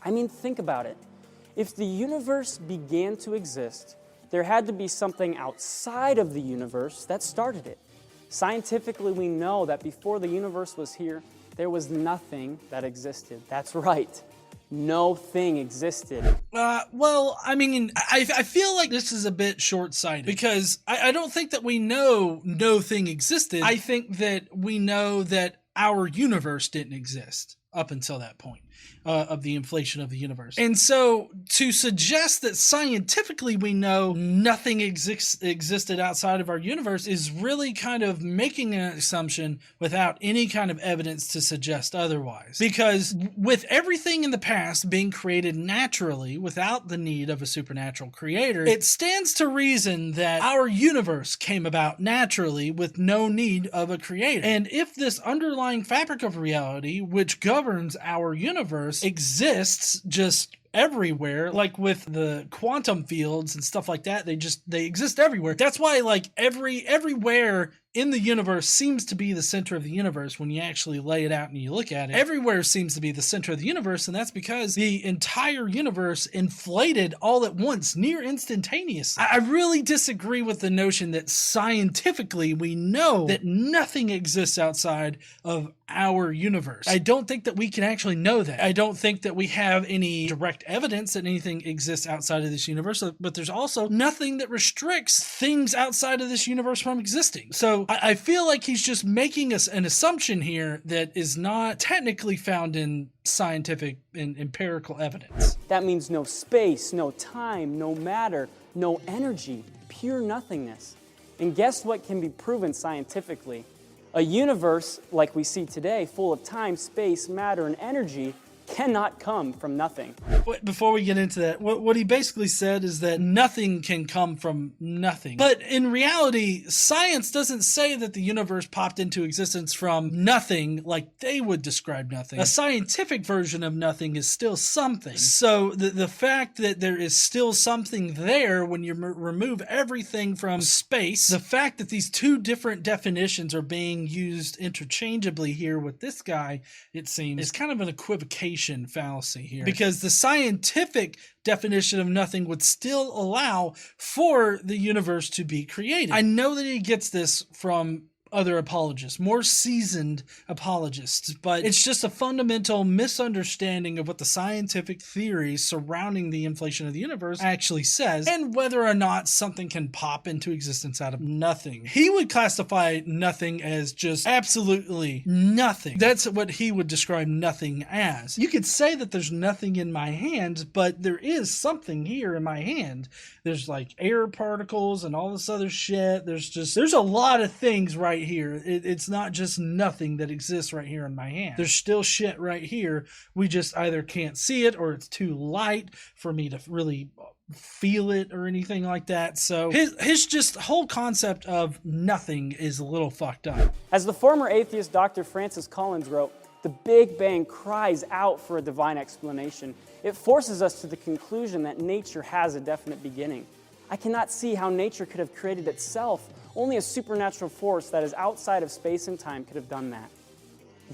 I mean, think about it. If the universe began to exist, there had to be something outside of the universe that started it. Scientifically, we know that before the universe was here, there was nothing that existed. That's right. No thing existed. Well, I mean, I feel like this is a bit short-sighted because I don't think that we know no thing existed. I think that we know that our universe didn't exist up until that point of the inflation of the universe. And so to suggest that scientifically we know nothing existed outside of our universe is really kind of making an assumption without any kind of evidence to suggest otherwise. Because with everything in the past being created naturally without the need of a supernatural creator, it stands to reason that our universe came about naturally with no need of a creator. And if this underlying fabric of reality, which governs our universe, exists just everywhere, like with the quantum fields and stuff like that, they exist everywhere. That's why like everywhere in the universe seems to be the center of the universe when you actually lay it out and you look at it. Everywhere seems to be the center of the universe, and that's because the entire universe inflated all at once, near instantaneously. I really disagree with the notion that scientifically we know that nothing exists outside of our universe. I don't think that we can actually know that. I don't think that we have any direct evidence that anything exists outside of this universe, but there's also nothing that restricts things outside of this universe from existing. So I feel like he's just making an assumption here that is not technically found in scientific and empirical evidence. That means no space, no time, no matter, no energy, pure nothingness. And guess what can be proven scientifically? A universe like we see today, full of time, space, matter, and energy, cannot come from nothing. Before we get into that, what he basically said is that nothing can come from nothing. But in reality, science doesn't say that the universe popped into existence from nothing like they would describe nothing. A scientific version of nothing is still something. So the fact that there is still something there when you remove everything from space, the fact that these two different definitions are being used interchangeably here with this guy, it seems, is kind of an equivocation fallacy here, because the scientific definition of nothing would still allow for the universe to be created. I know that he gets this from other apologists, more seasoned apologists, but it's just a fundamental misunderstanding of what the scientific theory surrounding the inflation of the universe actually says, and whether or not something can pop into existence out of nothing. He would classify nothing as just absolutely nothing. That's what he would describe nothing as. You could say that there's nothing in my hand, but there is something here in my hand. There's like air particles and all this other shit. There's a lot of things right here. It's not just nothing that exists right here in my hand. There's still shit right here. We just either can't see it or it's too light for me to really feel it or anything like that. So his just whole concept of nothing is a little fucked up. As the former atheist Dr. Francis Collins wrote, the Big Bang cries out for a divine explanation. It forces us to the conclusion that nature has a definite beginning. I cannot see how nature could have created itself. Only a supernatural force that is outside of space and time could have done that.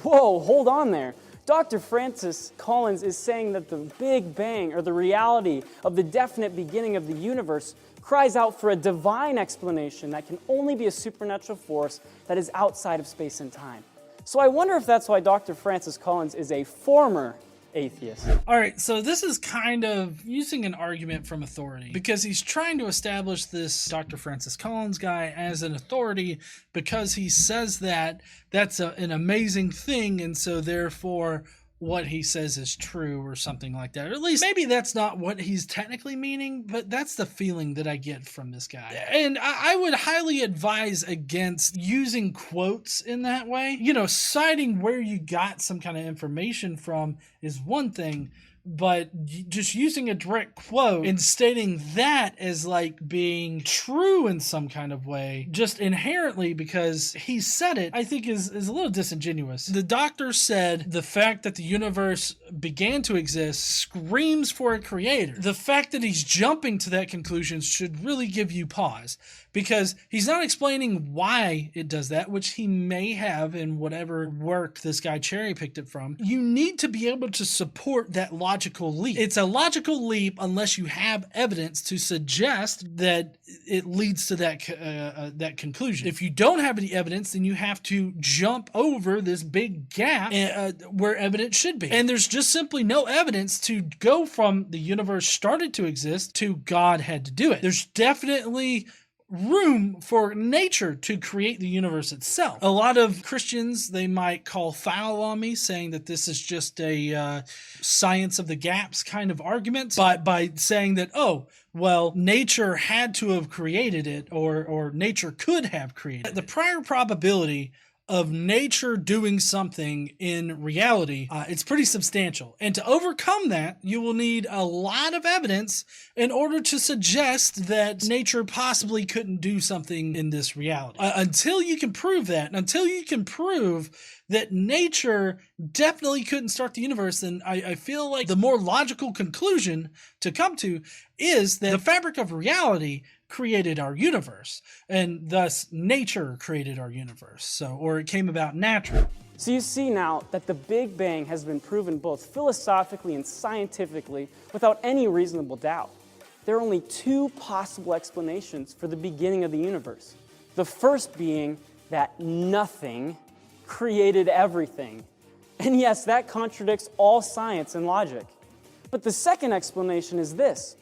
Whoa, hold on there. Dr. Francis Collins is saying that the Big Bang, or the reality of the definite beginning of the universe, cries out for a divine explanation that can only be a supernatural force that is outside of space and time. So I wonder if that's why Dr. Francis Collins is a former atheist. All right, so this is kind of using an argument from authority, because he's trying to establish this Dr. Francis Collins guy as an authority because he says that that's an amazing thing, and so therefore what he says is true or something like that. Or at least maybe that's not what he's technically meaning, but that's the feeling that I get from this guy. And I would highly advise against using quotes in that way. You know, citing where you got some kind of information from is one thing, but just using a direct quote and stating that as like being true in some kind of way, just inherently because he said it, I think is a little disingenuous. The doctor said the fact that the universe began to exist screams for a creator. The fact that he's jumping to that conclusion should really give you pause, because he's not explaining why it does that, which he may have in whatever work this guy cherry picked it from. You need to be able to support that logic logical leap. It's a logical leap unless you have evidence to suggest that it leads to that conclusion. If you don't have any evidence, then you have to jump over this big gap where evidence should be. And there's just simply no evidence to go from the universe started to exist to God had to do it. There's definitely room for nature to create the universe itself. A lot of Christians, they might call foul on me, saying that this is just a science of the gaps kind of argument, by saying that, oh, well, nature had to have created it, or nature could have created it. The prior probability of nature doing something in reality, it's pretty substantial. And to overcome that, you will need a lot of evidence in order to suggest that nature possibly couldn't do something in this reality. Until you can prove that, until you can prove that nature definitely couldn't start the universe, then I feel like the more logical conclusion to come to is that the fabric of reality created our universe, and thus nature created our universe. Or it came about naturally. So you see now that the Big Bang has been proven both philosophically and scientifically without any reasonable doubt. There are only two possible explanations for the beginning of the universe. The first being that nothing created everything. And yes, that contradicts all science and logic. But the second explanation is this: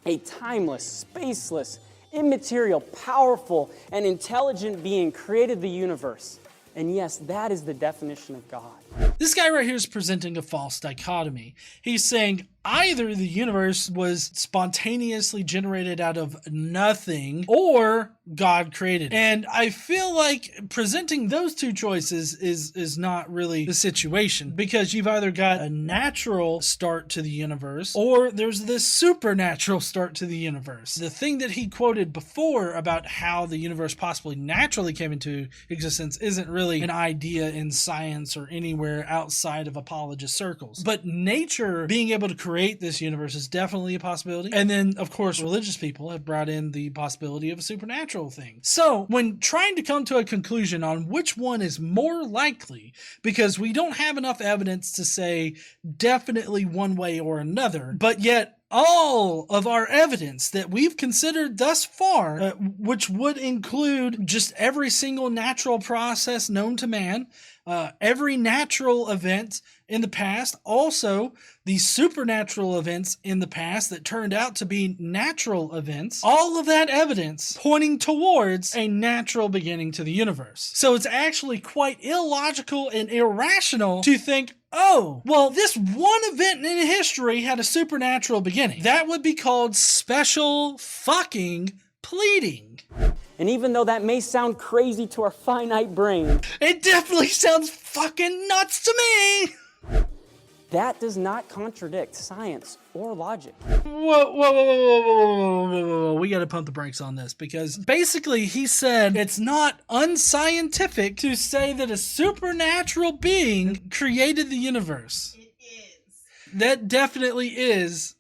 a timeless, spaceless, immaterial, powerful, and intelligent being created the universe. And yes, that is the definition of God. This guy right here is presenting a false dichotomy. He's saying either the universe was spontaneously generated out of nothing, or God created it. And I feel like presenting those two choices is not really the situation, because you've either got a natural start to the universe, or there's this supernatural start to the universe. The thing that he quoted before about how the universe possibly naturally came into existence isn't really an idea in science or anywhere outside of apologist circles. But nature being able to create this universe is definitely a possibility. And then, of course, religious people have brought in the possibility of a supernatural thing. So when trying to come to a conclusion on which one is more likely, because we don't have enough evidence to say definitely one way or another, but yet all of our evidence that we've considered thus far, which would include just every single natural process known to man, every natural event in the past, also the supernatural events in the past that turned out to be natural events, all of that evidence pointing towards a natural beginning to the universe. So it's actually quite illogical and irrational to think, oh, well, this one event in history had a supernatural beginning. That would be called special fucking pleading. And even though that may sound crazy to our finite brain, it definitely sounds fucking nuts to me. That does not contradict science or logic. Whoa. We gotta pump the brakes on this, because basically he said it's not unscientific to say that a supernatural being created the universe. It is. That definitely is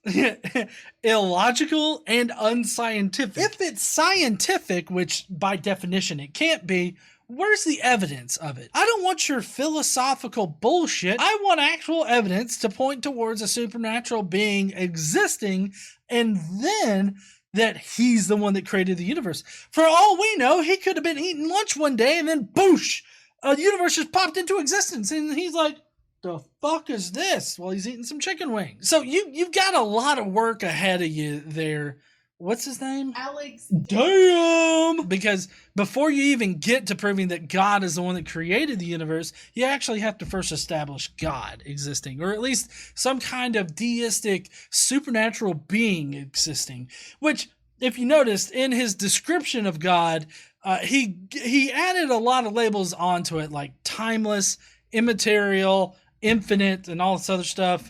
illogical and unscientific. If it's scientific, which by definition it can't be, where's the evidence of it? I don't want your philosophical bullshit. I want actual evidence to point towards a supernatural being existing, and then that he's the one that created the universe. For all we know, he could have been eating lunch one day and then boosh, a universe just popped into existence, and he's like, the fuck is this? While he's eating some chicken wings. So you've got a lot of work ahead of you there. What's his name? Alex. Damn! Because before you even get to proving that God is the one that created the universe, you actually have to first establish God existing, or at least some kind of deistic supernatural being existing. Which, if you noticed, in his description of God, he added a lot of labels onto it, like timeless, immaterial, infinite, and all this other stuff.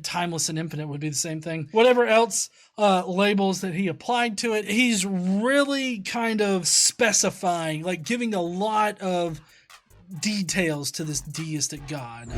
Timeless and infinite would be the same thing. Whatever else labels that he applied to it, he's really kind of specifying, like giving a lot of details to this deistic God.